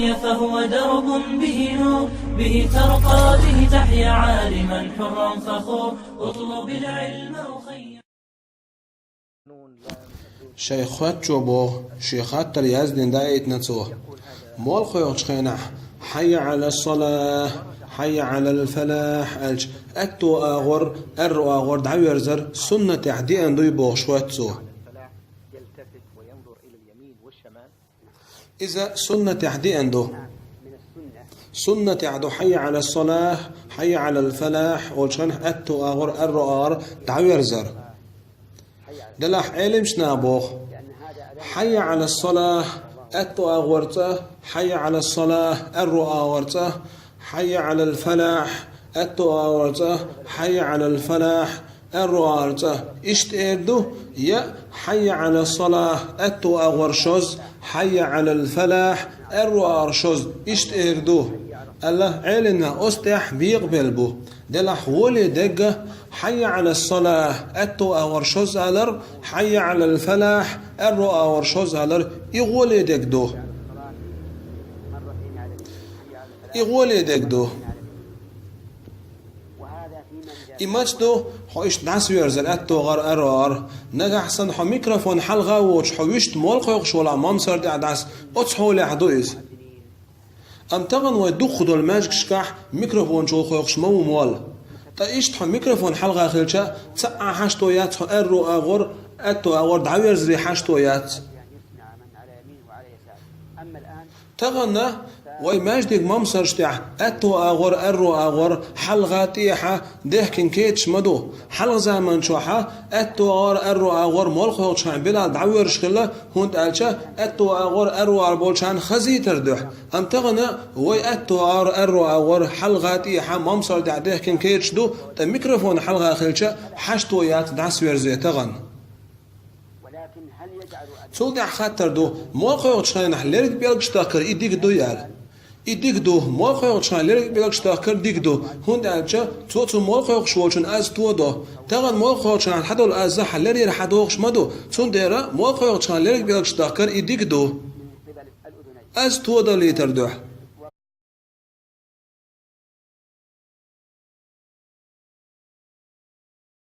أخي فهو درب به نور، به ترقى به تحيا عالما حرا فخور. اطلب العلم أخي. شيخات جوبو شيخات ترياز دين دايت نتوه مول خيوش خينح حي على الصلاة حي على الفلاح ألج أتو أغور أرو أغور دعوير زر سنة عدي أندو يبوغ شواتسو. إذا سنة عدي أندو سنة عدو حي على الصلاة حي على الفلاح والشنح أتو أغور أرو أغور دعوير زر دلاح علم شنابوغ حي على الصلاة أتو أغورته حي على الصلاة أرو أغورته حي على الفلاح أتو أغورته حي على الفلاح أرو أغورته إشت إردو يا حي على الصلاة أتو أغورشوز حي على الفلاح أرو أغورشوز إشت إردو الله علنا أستح بيقبل بو دلح ولي دقة حي على الصلاة أتو أغورشوز ألر حي على الفلاح أرو أغورشوز ألر يغولي دقدو يغولي دقدو إماجدو حويش ناس ويرزل أتو غر أرار نجح سن حو ميكروفون حلقة وش حويشت مول خيوخش ولا مام سرد عدس أتصحولي عدويز أم تغن ويدخدو الماجك شكاح ميكروفون شو خيوخش مو مول تايشت حو ميكروفون حلقة خلشة تسعى حشتويات حو أرو أغور أتو أغور دعوير زري حشتويات تغنى ويماجدك ممسر شتاح أتو أغور أرو أغور حلقة تيحة دهكن كيتش مدو حلقة زمان شوحة أتو أغور أرو أغور مولخو شان بلا دعوير شخلة هونت ألشة أتو أغور أرو أربول شان خزي تردح أم تغنى وي أتو أغور أرو أغور حلقة تيحة ممسر دهكن كيتش دو تا ميكروفون حلقة خلشة حشتويات دعسوير زي تغن سودع خاطر دو مولخو شان حليرك بيلك شتاكر إيديك دو يال إديك دو مال خيوق شان ليرك بيلك شتاكر ديك دو هون دالجا توتو مال خيوق شوالشون از تو دو تغن مال خيوق شان حدو الازا حلري رح دوغش مدو تون ديرا مال خيوق شان ليرك بيلك شتاكر إديك دو از تو دو ليتر دو